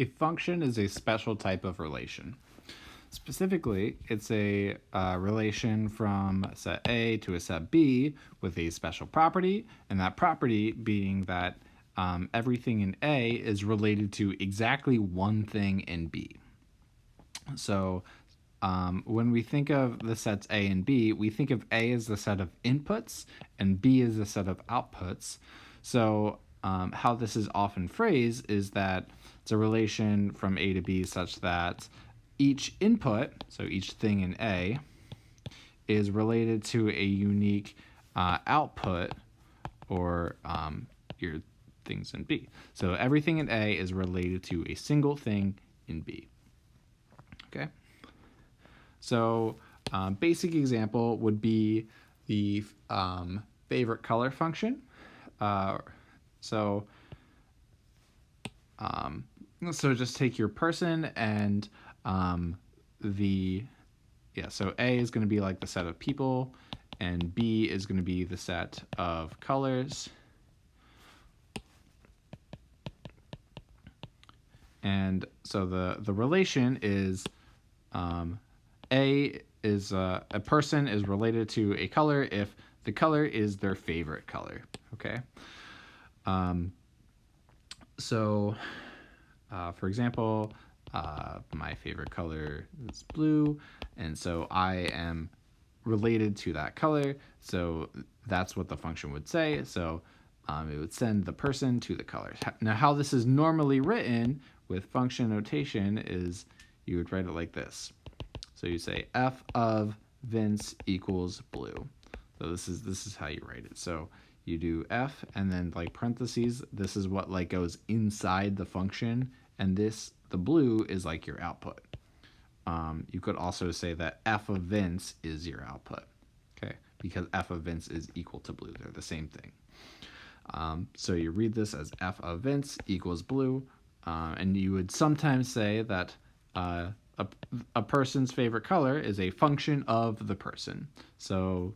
A function is a special type of relation. Specifically, it's a relation from a set A to a set B with a special property, and that property being that everything in A is related to exactly one thing in B. So when we think of the sets A and B, we think of A as the set of inputs and B as the set of outputs. So how this is often phrased is that it's a relation from A to B such that each input, so each thing in A, is related to a unique output or your things in B. So everything in A is related to a single thing in B. Okay? So basic example would be the favorite color function. So just take your person and so A is going to be like the set of people, and B is going to be the set of colors. And so the relation is A is a person is related to a color if the color is their favorite color. Okay. For example, my favorite color is blue, and so I am related to that color. So that's what the function would say. So it would send the person to the color. Now, how this is normally written with function notation is you would write it like this. So you say f of Vince equals blue. So this is how you write it. So you do f and then like parentheses. This is what like goes inside the function, and the blue is like your output. You could also say that f of Vince is your output, okay? Because f of Vince is equal to blue. They're the same thing. So you read this as f of Vince equals blue, and you would sometimes say that a person's favorite color is a function of the person. So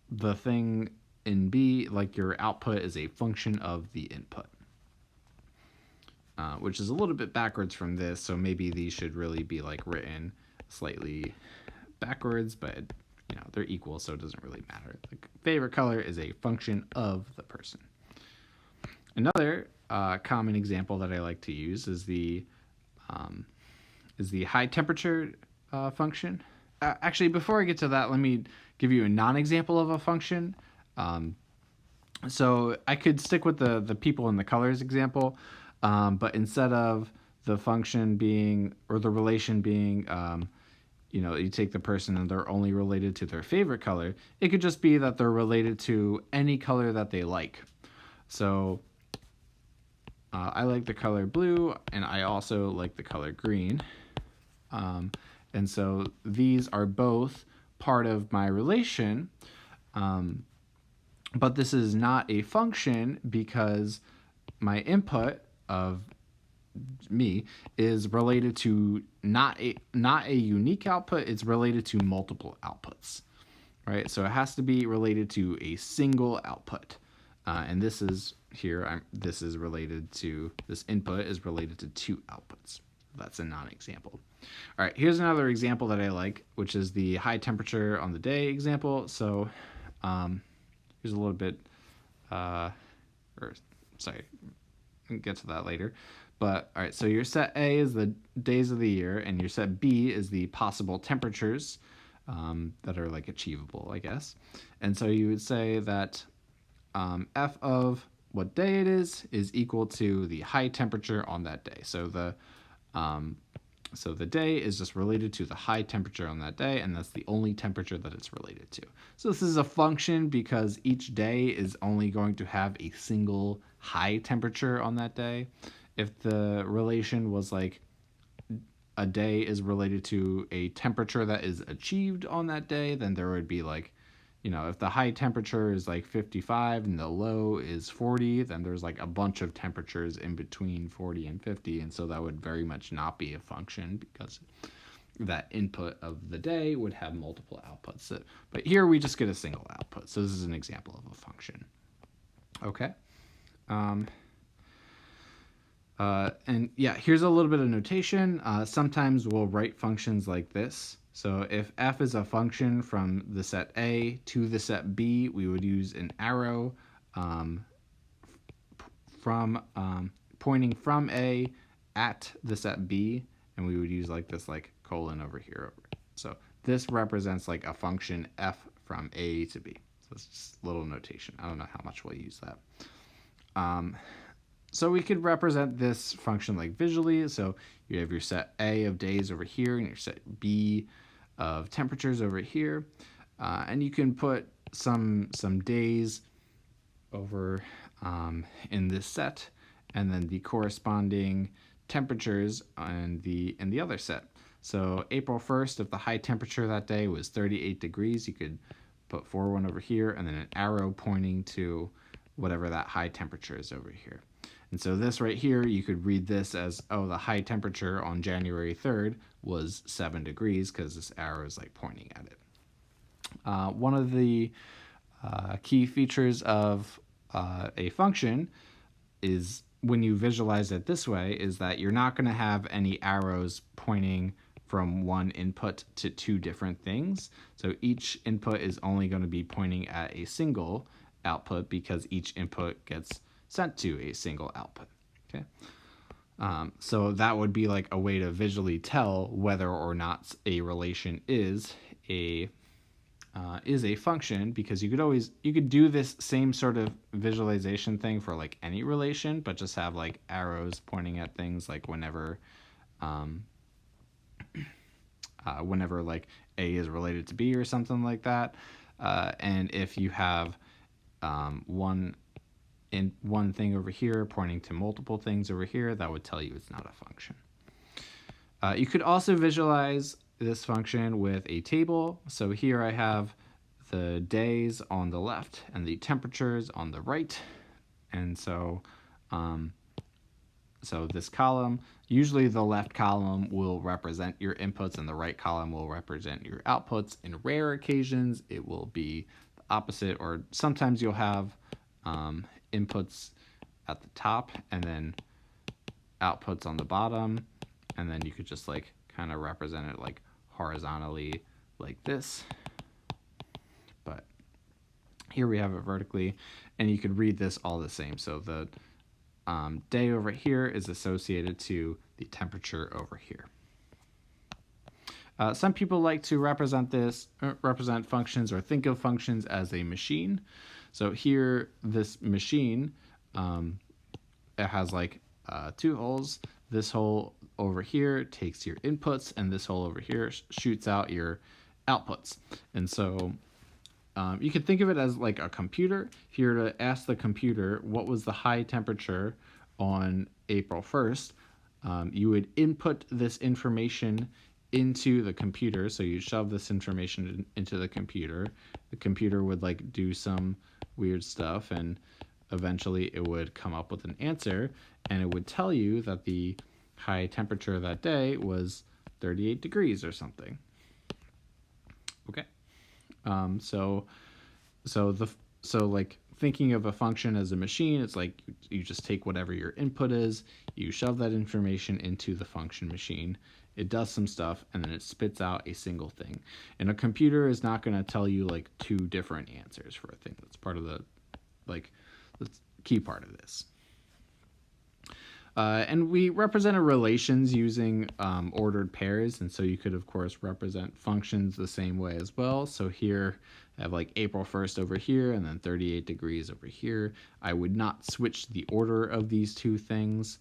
the thing in B, like your output, is a function of the input. Which is a little bit backwards from this, so maybe these should really be like written slightly backwards, but they're equal, so it doesn't really matter. The favorite color is a function of the person. Another common example that I like to use is the high temperature function. Actually, before I get to that, let me give you a non-example of a function. So I could stick with the people and the colors example, but instead of the function being, or the relation being, you take the person and they're only related to their favorite color, it could just be that they're related to any color that they like. So I like the color blue, and I also like the color green. And so these are both part of my relation, but this is not a function because my input of me is related to not a unique output, it's related to multiple outputs, right? So it has to be related to a single output. And this is here, this input is related to two outputs. That's a non-example. All right, here's another example that I like, which is the high temperature on the day example. So here's a little bit, I'll get to that later. But all right, so your set A is the days of the year, and your set B is the possible temperatures that are like achievable, I guess. And so you would say that f of what day it is equal to the high temperature on that day. So the day is just related to the high temperature on that day, and that's the only temperature that it's related to. So this is a function because each day is only going to have a single high temperature on that day. If the relation was like a day is related to a temperature that is achieved on that day, then there would be like, if the high temperature is like 55 and the low is 40, then there's like a bunch of temperatures in between 40 and 50, and so that would very much not be a function because that input of the day would have multiple outputs. But here we just get a single output, so this is an example of a function. Okay. And yeah, here's a little bit of notation. Sometimes we'll write functions like this. So if f is a function from the set A to the set B, we would use an arrow um, from pointing from A at the set B, and we would use like this like colon over here. So this represents like a function f from A to B. So it's just a little notation. I don't know how much we'll use that. So we could represent this function like visually. So you have your set A of days over here and your set B of temperatures over here. And you can put some days over in this set, and then the corresponding temperatures in the other set. So April 1st, if the high temperature that day was 38 degrees, you could put 41 over here and then an arrow pointing to whatever that high temperature is over here. And so this right here, you could read this as, oh, the high temperature on January 3rd was 7 degrees because this arrow is like pointing at it. One of the key features of a function is when you visualize it this way is that you're not going to have any arrows pointing from one input to two different things. So each input is only going to be pointing at a single output because each input gets sent to a single output. Okay. So that would be like a way to visually tell whether or not a relation is a function, because you could do this same sort of visualization thing for like any relation, but just have like arrows pointing at things like whenever like A is related to B or something like that. And if you have one thing over here pointing to multiple things over here, that would tell you it's not a function. You could also visualize this function with a table. So here I have the days on the left and the temperatures on the right. And so this column, usually the left column will represent your inputs and the right column will represent your outputs. In rare occasions, it will be the opposite, or sometimes you'll have inputs at the top and then outputs on the bottom, and then you could just like kind of represent it like horizontally like this. But here we have it vertically, and you could read this all the same. So the day over here is associated to the temperature over here. Some people like to represent functions or think of functions as a machine. So here, this machine, it has like two holes. This hole over here takes your inputs, and this hole over here shoots out your outputs. And so you could think of it as like a computer. If you were to ask the computer what was the high temperature on April 1st, you would input this information into the computer. So you shove this information into the computer. The computer would like do some weird stuff, and eventually it would come up with an answer, and it would tell you that the high temperature that day was 38 degrees or something. Okay. So like thinking of a function as a machine, it's like you just take whatever your input is, you shove that information into the function machine, it does some stuff, and then it spits out a single thing. And a computer is not going to tell you like two different answers for a thing. That's part of the key part of this. And we represented relations using ordered pairs, and so you could, of course, represent functions the same way as well. So here I have like April 1st over here, and then 38 degrees over here. I would not switch the order of these two things.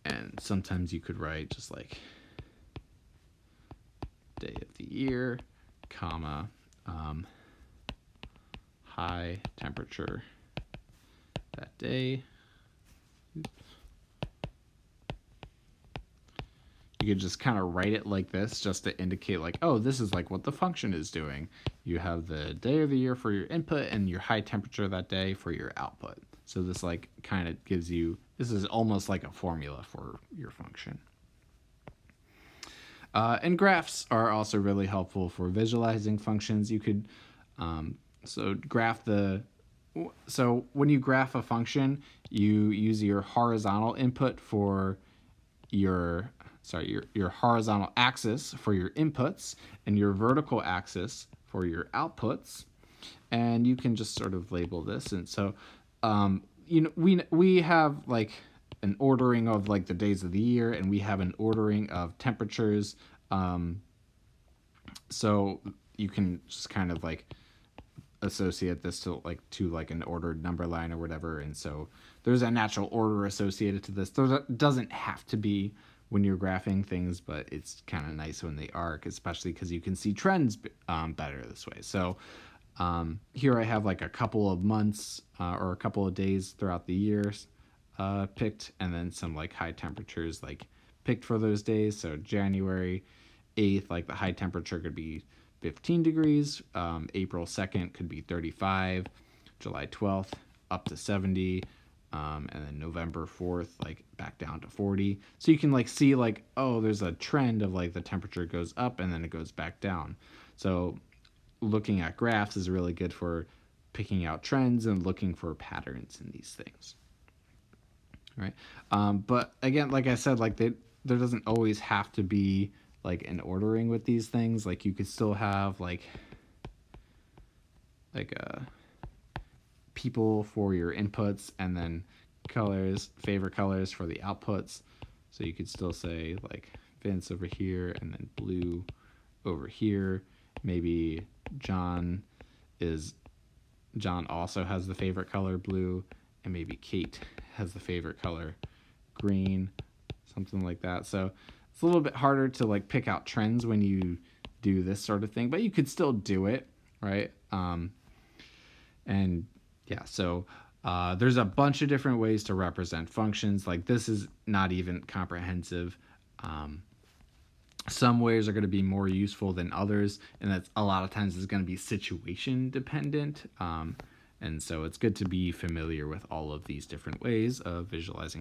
And sometimes you could write just like day of the year, comma, high temperature that day. You could just kind of write it like this just to indicate like, oh, this is like what the function is doing. You have the day of the year for your input and your high temperature that day for your output. So this like kind of gives you, this is almost like a formula for your function. And graphs are also really helpful for visualizing functions. You could so graph the So when you graph a function, you use your horizontal input for your horizontal axis for your inputs and your vertical axis for your outputs, and you can just sort of label this. And so we have like an ordering of like the days of the year, and we have an ordering of temperatures. So you can just kind of like associate this to like an ordered number line or whatever, and so there's a natural order associated to this. There doesn't have to be when you're graphing things, but it's kind of nice when they are, especially because you can see trends better this way. So here I have like a couple of months or a couple of days throughout the years picked, and then some like high temperatures like picked for those days. So January 8th, like the high temperature could be 15 degrees. April 2nd could be 35. July 12th up to 70. And then November 4th, like back down to 40. So you can like see like, oh, there's a trend of like the temperature goes up and then it goes back down. So looking at graphs is really good for picking out trends and looking for patterns in these things. Right. But again, like I said, like there doesn't always have to be like an ordering with these things. Like you could still have like people for your inputs, and then colors, favorite colors for the outputs. So you could still say like Vince over here, and then blue over here. Maybe John also has the favorite color blue, and maybe Kate has the favorite color green, something like that. So it's a little bit harder to like pick out trends when you do this sort of thing, but you could still do it, right? And yeah, so there's a bunch of different ways to represent functions. Like this is not even comprehensive. Some ways are going to be more useful than others, and that's a lot of times is going to be situation dependent. And so it's good to be familiar with all of these different ways of visualizing